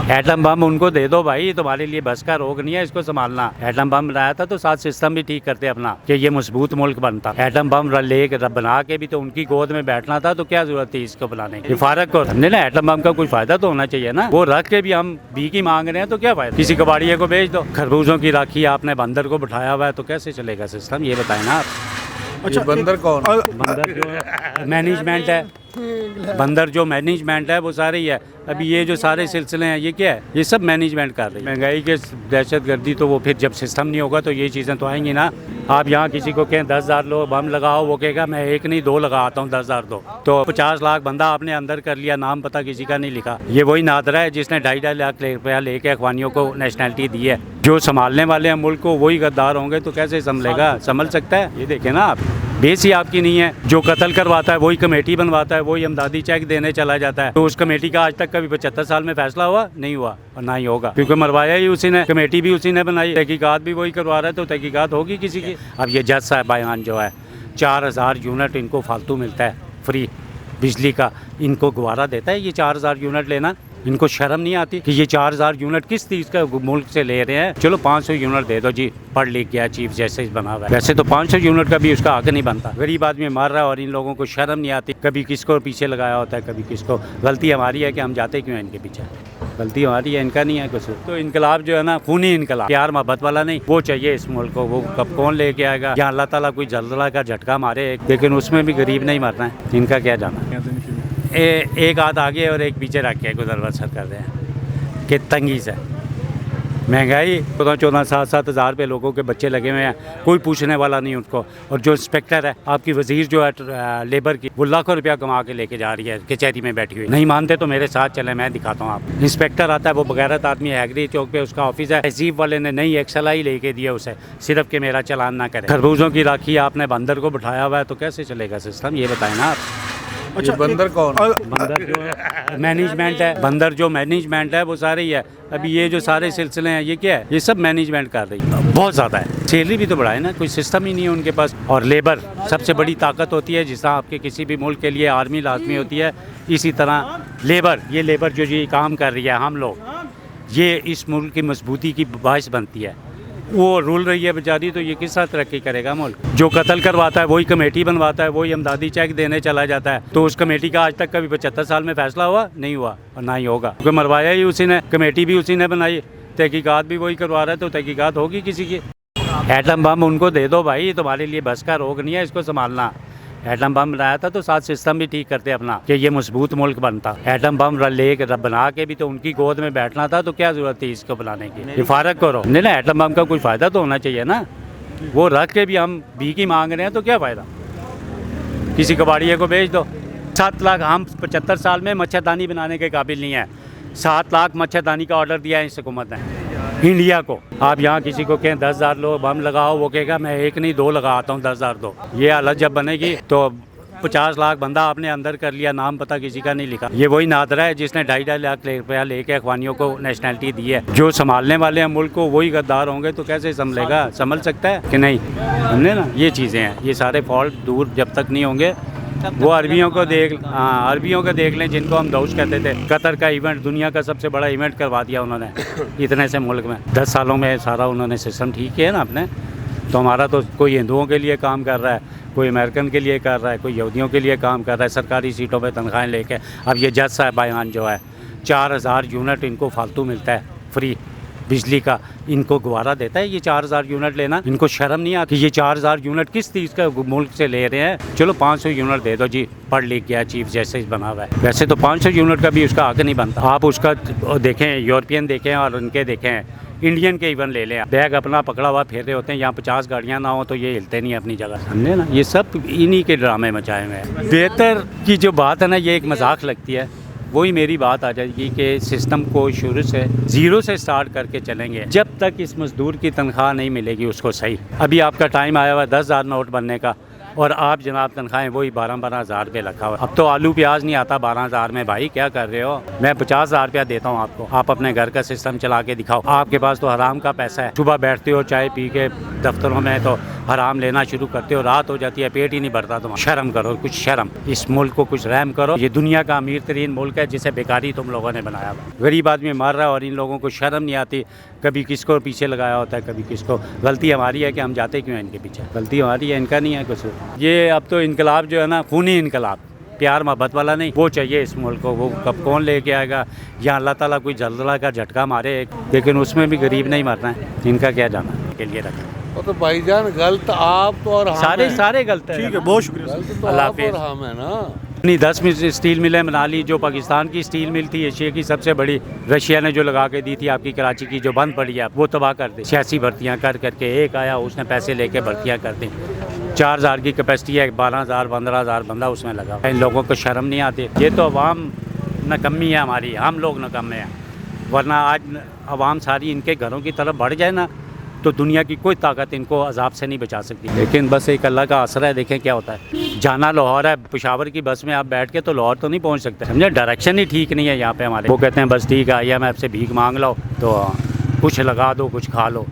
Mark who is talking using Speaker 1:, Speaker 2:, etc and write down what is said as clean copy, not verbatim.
Speaker 1: Atom bomb उनको दे दो भाई, तुम्हारे लिए बस का रोग नहीं है इसको संभालना। एटम बम बनाया था तो साथ सिस्टम भी ठीक करते अपना कि ये मजबूत मुल्क बनता। एटम बम बना के भी तो उनकी गोद में बैठना था, तो क्या जरूरत थी इसको बनाने की। फारक को समझे ना, एटम बम का कोई फायदा तो होना चाहिए ना। वो रख के भी हम भीख मांग रहे हैं तो क्या फायदा। किसी कबाड़िए को भेज दो। खरबूजों की राखी आपने बंदर को बिठाया हुआ है तो कैसे चलेगा सिस्टम, ये बताए ना आप।
Speaker 2: अच्छा,
Speaker 1: बंदर कौन? बंदर जो मैनेजमेंट है, बंदर जो मैनेजमेंट है वो सारे ही है। अभी ये जो सारे सिलसिले हैं ये क्या है, ये सब मैनेजमेंट कर रही है। महंगाई के दहशतगर्दी, तो वो फिर जब सिस्टम नहीं होगा तो ये चीज़ें तो आएंगी ना। आप यहाँ किसी को कहें 10,000 लो बम लगाओ, वो कहेगा मैं एक नहीं 2 लगाता हूँ, 10,000 दो। तो 50 लाख बंदा आपने अंदर कर लिया, नाम पता किसी का नहीं लिखा। ये वही नादरा है जिसने 2.5 लाख रुपया लेके अखवानियों को नेशनैलिटी दी है। जो संभालने वाले हैं मुल्क को वही गद्दार होंगे तो कैसे संभलेगा, संभल सकता है। ये देखें ना आप, बेस ही आपकी नहीं है। जो कत्ल करवाता है वही कमेटी बनवाता है, वही इमदादी चेक देने चला जाता है। तो उस कमेटी का आज तक कभी 75 साल में फैसला हुआ नहीं हुआ और ना ही होगा, क्योंकि मरवाया ही उसी ने, कमेटी भी उसी ने बनाई, तहकीकात भी वही करवा रहा है, तो तहकीकात होगी किसी की। अब ये जज साहब बयान जो है 4,000 यूनिट इनको फालतू मिलता है फ्री बिजली का, इनको गवारा देता है ये 4,000 यूनिट लेना। इनको शर्म नहीं आती कि ये 4,000 यूनिट किस चीज़ का मुल्क से ले रहे हैं। चलो 500 यूनिट दे दो जी, पढ़ लिख गया चीफ जस्टिस बना हुआ है। वैसे तो 500 यूनिट का भी उसका हक नहीं बनता। गरीब आदमी मर रहा है और इन लोगों को शर्म नहीं आती। कभी किसको पीछे लगाया होता है, कभी किसको। गलती हमारी है कि हम जाते क्यों हैं इनके पीछे, गलती हमारी है, इनका नहीं है कुछ। तो इनकलाब जो है ना, खूनी इनकलाब, प्यार मोहब्बत वाला नहीं, वो चाहिए इस मुल्क को। वो कब कौन लेके आएगा, या अल्लाह ताला कोई जल्दला का झटका मारे, लेकिन उसमें भी गरीब नहीं मरना है। इनका क्या जाना। एक हाथ आगे और एक पीछे रख के गुजर बसर कर रहे हैं कि तंगी से महंगाई। 14-14, 7-7 हज़ार पे लोगों के बच्चे लगे हुए हैं, कोई पूछने वाला नहीं उनको। और जो इंस्पेक्टर है आपकी वजीर जो है लेबर की, वो लाखों रुपया कमा के लेके जा रही है कचहरी में बैठी हुई। नहीं मानते तो मेरे साथ चले, मैं दिखाता हूँ आप। इंस्पेक्टर आता है, वो बगैरत आदमी है, एग्री चौक पे उसका ऑफिस है। तहजीब वाले ने नई एक्सएल ही लेके दिया उसे, सिर्फ कि मेरा चलान ना करे। खरबूजों की राखी आपने बंदर को बिठाया हुआ है तो कैसे चलेगा सिस्टम, ये बताए ना आप।
Speaker 2: अच्छा, बंदर कौन?
Speaker 1: बंदर जो मैनेजमेंट है, बंदर जो मैनेजमेंट है वो सारे ही है। अभी ये जो सारे सिलसिले हैं ये क्या है, ये सब मैनेजमेंट कर रही है। बहुत ज़्यादा है, सैलरी भी तो बढ़ाए ना, कोई सिस्टम ही नहीं है उनके पास। और लेबर सबसे बड़ी ताकत होती है, जिस तरह आपके किसी भी मुल्क के लिए आर्मी लाजमी होती है, इसी तरह लेबर, ये लेबर जो ये काम कर रही है, हम लोग, ये इस मुल्क की मजबूती की बाइस बनती है। वो रूल रही है बेचारी, तो ये किस तरह तरक्की करेगा मुल्क। जो कत्ल करवाता है वही कमेटी बनवाता है, वही इमदादी चेक देने चला जाता है। तो उस कमेटी का आज तक कभी 75 साल में फैसला हुआ नहीं हुआ और ना ही होगा, क्योंकि मरवाया ही उसी ने, कमेटी भी उसी ने बनाई, तहकीकात भी वही करवा रहा है, तो तहकीकात होगी किसी की। एटम बम उनको दे दो भाई, तुम्हारे लिए बस का रोग नहीं है इसको संभालना। एटम बम बनाया था तो साथ सिस्टम भी ठीक करते अपना कि ये मजबूत मुल्क बनता। एटम बम बना के भी तो उनकी गोद में बैठना था, तो क्या जरूरत थी इसको बनाने की। ये फारक करो नहीं ना, एटम बम का कोई फायदा तो होना चाहिए ना। वो रख के भी हम भीख मांग रहे हैं तो क्या फायदा। किसी कबाड़िए को भेज दो। 7 लाख, हम 75 साल में मच्छरदानी बनाने के काबिल नहीं है। 7 लाख मच्छरदानी का ऑर्डर दिया है इस हुकूमत ने इंडिया को। आप यहाँ किसी को कहें 10,000 लो बम लगाओ, वो कहेगा मैं एक नहीं 2 लगाता हूँ, 10,000 दो। ये हालत जब बनेगी तो 50 लाख बंदा आपने अंदर कर लिया, नाम पता किसी का नहीं लिखा। ये वही नादरा है जिसने 2.5 लाख रुपया लेके अखवानियों को नेशनैलिटी दी है। जो संभालने वाले हैं मुल्क को वही गद्दार होंगे तो कैसे संभलेगा, संभल सकता है कि नहीं। समझे ना, ये चीज़ें हैं, ये सारे फॉल्ट दूर जब तक नहीं होंगे। वो अरबियों को देख लें जिनको हम दौश कहते थे। कतर का इवेंट, दुनिया का सबसे बड़ा इवेंट करवा दिया उन्होंने इतने से मुल्क में। 10 सालों में सारा उन्होंने सिस्टम ठीक किया ना अपने। तो हमारा तो कोई हिंदुओं के लिए काम कर रहा है, कोई अमेरिकन के लिए कर रहा है, कोई यहूदियों के लिए काम कर रहा है, सरकारी सीटों पर तनख्वाहें लेके। अब ये जज साहब बयान जो है 4,000 यूनिट इनको फालतू मिलता है फ्री बिजली का, इनको गवारा देता है ये 4,000 यूनिट लेना। इनको शर्म नहीं आती। ये 4,000 यूनिट किस चीज़ का मुल्क से ले रहे हैं। चलो 500 यूनिट दे दो जी, पढ़ लिख गया चीफ जस्टिस बना हुआ है। वैसे तो 500 यूनिट का भी उसका हक नहीं बनता। आप उसका देखें, यूरोपियन देखें और उनके देखें, इंडियन के इवन ले लें। बैग अपना पकड़ा हुआ फेर रहे होते हैं, यहाँ 50 गाड़ियाँ ना हो तो ये हिलते नहीं अपनी जगह, समझे ना। ये सब इन्हीं के ड्रामे मचाए हुए हैं। बेहतर की जो बात है ना, ये एक मजाक लगती है। वही मेरी बात आ जाएगी कि सिस्टम को शुरू से ज़ीरो से स्टार्ट करके चलेंगे। जब तक इस मजदूर की तनख्वाह नहीं मिलेगी उसको सही। अभी आपका टाइम आया हुआ है 10,000 नोट बनने का, और आप जनाब तनख्वाहें वही 12-12 हज़ार रुपये रखा हुआ। अब तो आलू प्याज नहीं आता 12 हज़ार में। भाई क्या कर रहे हो? मैं 50 हज़ार रुपया देता हूँ आपको, आप अपने घर का सिस्टम चला के दिखाओ। आपके पास तो हराम का पैसा है। सुबह बैठते हो चाय पी के दफ्तरों में तो हराम लेना शुरू करते हो, रात हो जाती है पेट ही नहीं भरता तुम्हारा। शर्म करो, कुछ शर्म। इस मुल्क को कुछ रहम करो। ये दुनिया का अमीर तरीन मुल्क है जिसे बेकारी तुम लोगों ने बनाया। गरीब आदमी मर रहा है और इन लोगों को शर्म नहीं आती। कभी किसको पीछे लगाया होता है, कभी किसको। गलती हमारी है कि हम जाते क्यों हैं इनके पीछे? गलती हमारी है, इनका नहीं है कुछ। ये अब तो इनकलाब जो है ना, खूनी इनकलाब, प्यार मोहब्बत वाला नहीं, वो चाहिए इस मुल्क को। वो कब कौन लेके आएगा? यहाँ अल्लाह ताला कोई जल्दला का झटका मारे, लेकिन उसमें भी गरीब नहीं मरना है। इनका क्या जाना के लिए रखा।
Speaker 2: वो तो भाईजान गलत आप तो और हम
Speaker 1: सारे
Speaker 2: हैं।
Speaker 1: सारे गलत है।
Speaker 3: ठीक है, बहुत शुक्रिया।
Speaker 2: गलत तो
Speaker 1: अल्लाह
Speaker 2: आप और
Speaker 1: हाफिज़।
Speaker 2: हम है ना।
Speaker 1: अपनी 10 स्टील मिलें बना ली। जो पाकिस्तान की स्टील मिल थी एशिया की सबसे बड़ी, रशिया ने जो लगा के दी थी आपकी कराची की, जो बंद पड़ी है, वो तबाह कर दी। सियासी भर्तियाँ कर करके एक आया, उसने पैसे लेके भर्तियाँ कर दी। 4000 की कैपेसिटी है, 12,000 15,000 बंदा उसमें लगा। इन लोगों को शर्म नहीं आती। ये तो अवाम नकम्मी है हमारी, हम लोग नकम्मे हैं। वरना आज अवाम सारी इनके घरों की तरफ बढ़ जाए ना, तो दुनिया की कोई ताकत इनको अजाब से नहीं बचा सकती। लेकिन बस एक अल्लाह का आसरा है। देखें क्या होता है। जाना लाहौर है, पेशावर की बस में आप बैठ के तो लाहौर तो नहीं पहुंच सकते, समझे? डायरेक्शन ही ठीक नहीं है यहाँ पे हमारे। वो कहते हैं बस ठीक है IMF से भीख मांग लो तो कुछ लगा दो, कुछ खा लो।